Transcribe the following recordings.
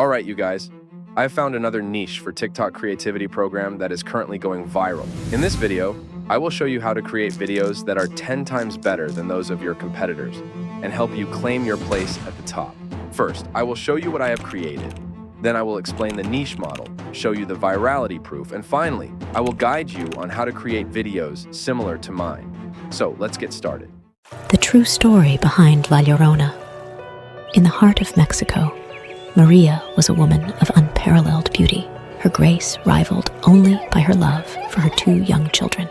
Alright, you guys, I've found another niche for TikTok creativity program that is currently going viral. In this video, I will show you how to create videos that are 10 times better than those of your competitors and help you claim your place at the top. First, I will show you what I have created. Then I will explain the niche model, show you the virality proof, and finally, I will guide you on how to create videos similar to mine. So let's get started. The true story behind La Llorona. In the heart of Mexico, Maria was a woman of unparalleled beauty, her grace rivaled only by her love for her 2 young children.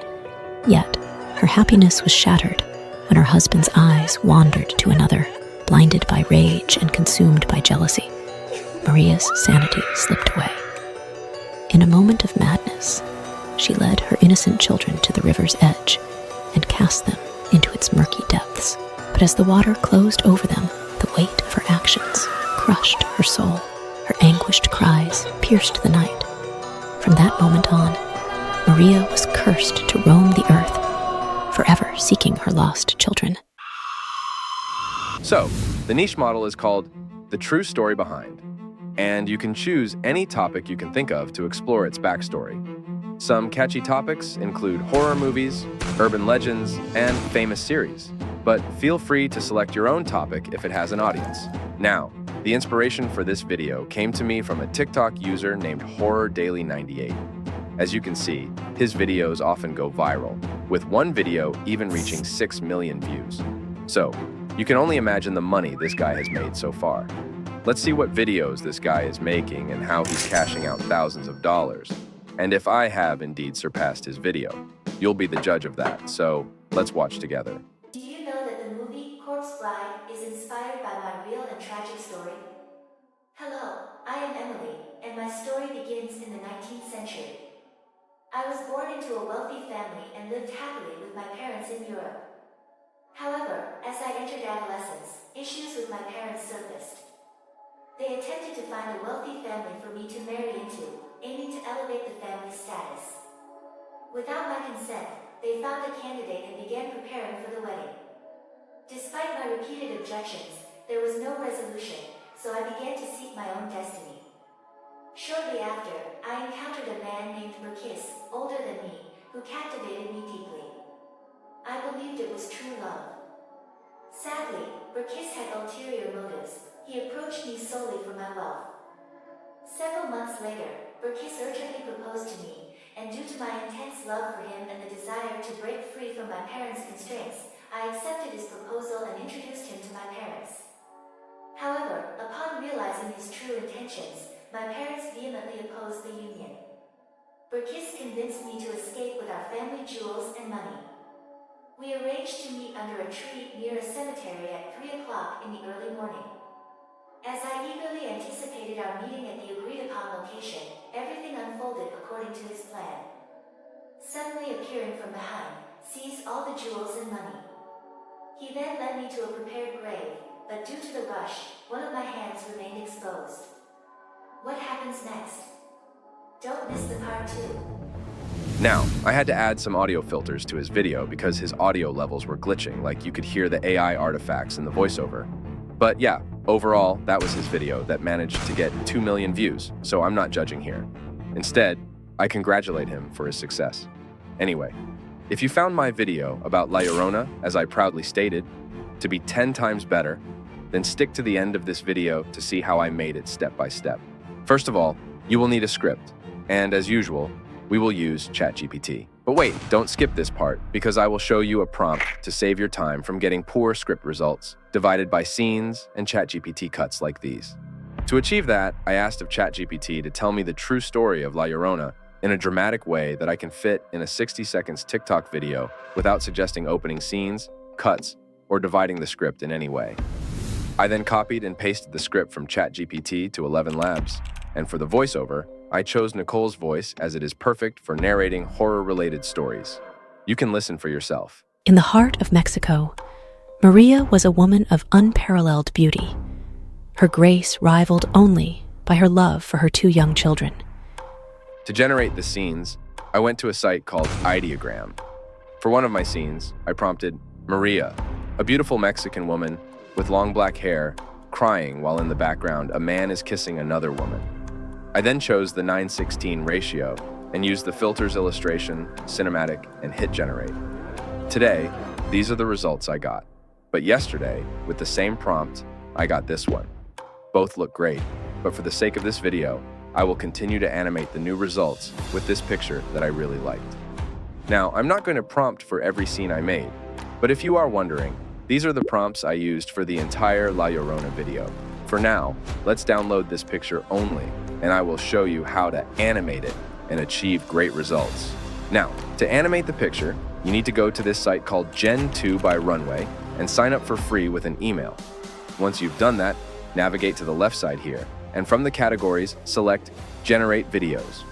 Yet, her happiness was shattered when her husband's eyes wandered to another, blinded by rage and consumed by jealousy. Maria's sanity slipped away. In a moment of madness, she led her innocent children to the river's edge and cast them into its murky depths. But as the water closed over them, the weight of her actions crushed her soul. Her anguished cries pierced the night. From that moment on, Maria was cursed to roam the earth, forever seeking her lost children. So, the niche model is called The True Story Behind, and you can choose any topic you can think of to explore its backstory. Some catchy topics include horror movies, urban legends, and famous series, but feel free to select your own topic if it has an audience. Now, the inspiration for this video came to me from a TikTok user named HorrorDaily98. As you can see, his videos often go viral, with one video even reaching 6 million views. So, you can only imagine the money this guy has made so far. Let's see what videos this guy is making and how he's cashing out thousands of dollars. And if I have indeed surpassed his video, you'll be the judge of that, so let's watch together. Do you know that the movie Corpse Bride is inspired by my real and tragic story? Hello, I am Emily, and my story begins in the 19th century. I was born into a wealthy family and lived happily with my parents in Europe. However, as I entered adolescence, issues with my parents surfaced. They attempted to find a wealthy family for me to marry into, aiming to elevate the family's status. Without my consent, they found a candidate and began preparing for the wedding. Despite my repeated objections, there was no resolution, so I began to seek my own destiny. Shortly after, I encountered a man named Marquis, older than me, who captivated me deeply. I believed it was true love. Sadly, Marquis had ulterior motives. He approached me solely for my wealth. Several months later, Marquis urgently proposed to me, and due to my intense love for him and the desire to break free from my parents' constraints, I accepted his proposal and introduced him to my parents. However, upon realizing his true intentions, my parents vehemently opposed the union. Marquis convinced me to escape with our family jewels and money. We arranged to meet under a tree near a cemetery at 3 o'clock in the early morning. As I eagerly anticipated our meeting at the agreed-upon location, everything unfolded according to his plan. Suddenly appearing from behind, seized all the jewels and money. He then led me to a prepared grave, but due to the rush, one of my hands remained exposed. What happens next? Don't miss the part 2. Now, I had to add some audio filters to his video because his audio levels were glitching, like you could hear the AI artifacts in the voiceover. But yeah, overall, that was his video that managed to get 2 million views, so I'm not judging here. Instead, I congratulate him for his success. Anyway, if you found my video about La Llorona, as I proudly stated, to be 10 times better, then stick to the end of this video to see how I made it step by step. First of all, you will need a script, and as usual, we will use ChatGPT. But wait, don't skip this part, because I will show you a prompt to save your time from getting poor script results, divided by scenes and ChatGPT cuts like these. To achieve that, I asked of ChatGPT to tell me the true story of La Llorona in a dramatic way that I can fit in a 60 seconds TikTok video without suggesting opening scenes, cuts, or dividing the script in any way. I then copied and pasted the script from ChatGPT to Elevenlabs, and for the voiceover, I chose Nicole's voice as it is perfect for narrating horror-related stories. You can listen for yourself. In the heart of Mexico, Maria was a woman of unparalleled beauty. Her grace rivaled only by her love for her 2 young children. To generate the scenes, I went to a site called Ideogram. For one of my scenes, I prompted Maria, a beautiful Mexican woman with long black hair crying while in the background a man is kissing another woman. I then chose the 9:16 ratio and used the filters illustration, cinematic, and hit generate. Today, these are the results I got. But yesterday, with the same prompt, I got this one. Both look great, but for the sake of this video, I will continue to animate the new results with this picture that I really liked. Now, I'm not going to prompt for every scene I made, but if you are wondering, these are the prompts I used for the entire La Llorona video. For now, let's download this picture only, and I will show you how to animate it and achieve great results. Now, to animate the picture, you need to go to this site called Gen 2 by Runway and sign up for free with an email. Once you've done that, navigate to the left side here, and from the categories, select Generate Videos.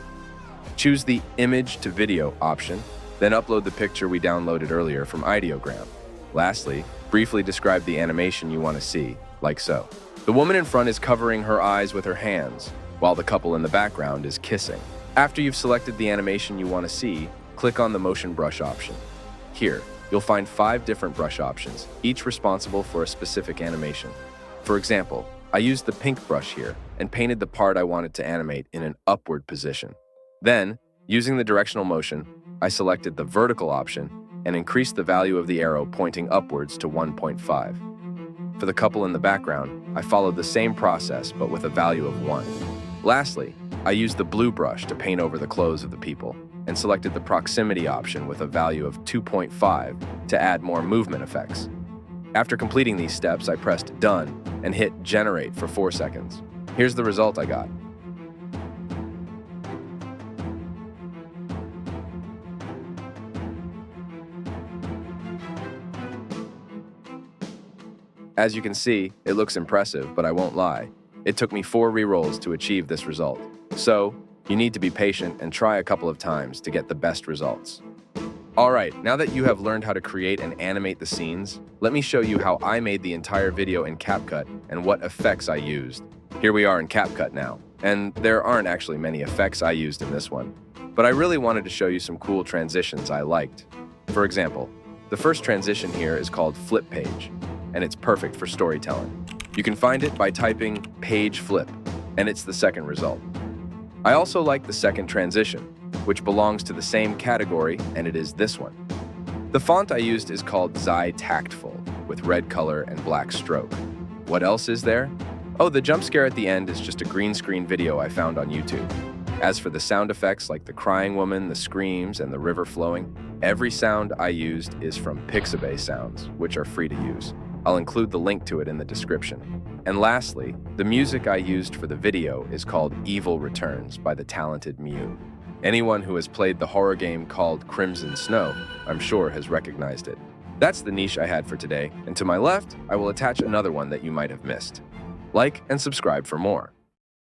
Choose the Image to Video option, then upload the picture we downloaded earlier from Ideogram. Lastly, briefly describe the animation you want to see, like so. The woman in front is covering her eyes with her hands, while the couple in the background is kissing. After you've selected the animation you want to see, click on the Motion Brush option. Here, you'll find 5 different brush options, each responsible for a specific animation. For example, I used the pink brush here and painted the part I wanted to animate in an upward position. Then, using the directional motion, I selected the vertical option and increased the value of the arrow pointing upwards to 1.5. For the couple in the background, I followed the same process but with a value of 1. Lastly, I used the blue brush to paint over the clothes of the people and selected the proximity option with a value of 2.5 to add more movement effects. After completing these steps, I pressed Done and hit Generate for 4 seconds. Here's the result I got. As you can see, it looks impressive, but I won't lie. It took me 4 rerolls to achieve this result. So, you need to be patient and try a couple of times to get the best results. Alright, now that you have learned how to create and animate the scenes, let me show you how I made the entire video in Capcut and what effects I used. Here we are in Capcut now, and there aren't actually many effects I used in this one, but I really wanted to show you some cool transitions I liked. For example, the first transition here is called Flip Page, and it's perfect for storytelling. You can find it by typing page flip, and it's the second result. I also like the second transition, which belongs to the same category, and it is this one. The font I used is called Xi Tactful, with red color and black stroke. What else is there? Oh, the jump scare at the end is just a green screen video I found on YouTube. As for the sound effects like the crying woman, the screams, and the river flowing, every sound I used is from Pixabay Sounds, which are free to use. I'll include the link to it in the description. And lastly, the music I used for the video is called Evil Returns by the talented Myuu. Anyone who has played the horror game called Crimson Snow, I'm sure has recognized it. That's the niche I had for today, and to my left, I will attach another one that you might have missed. Like and subscribe for more.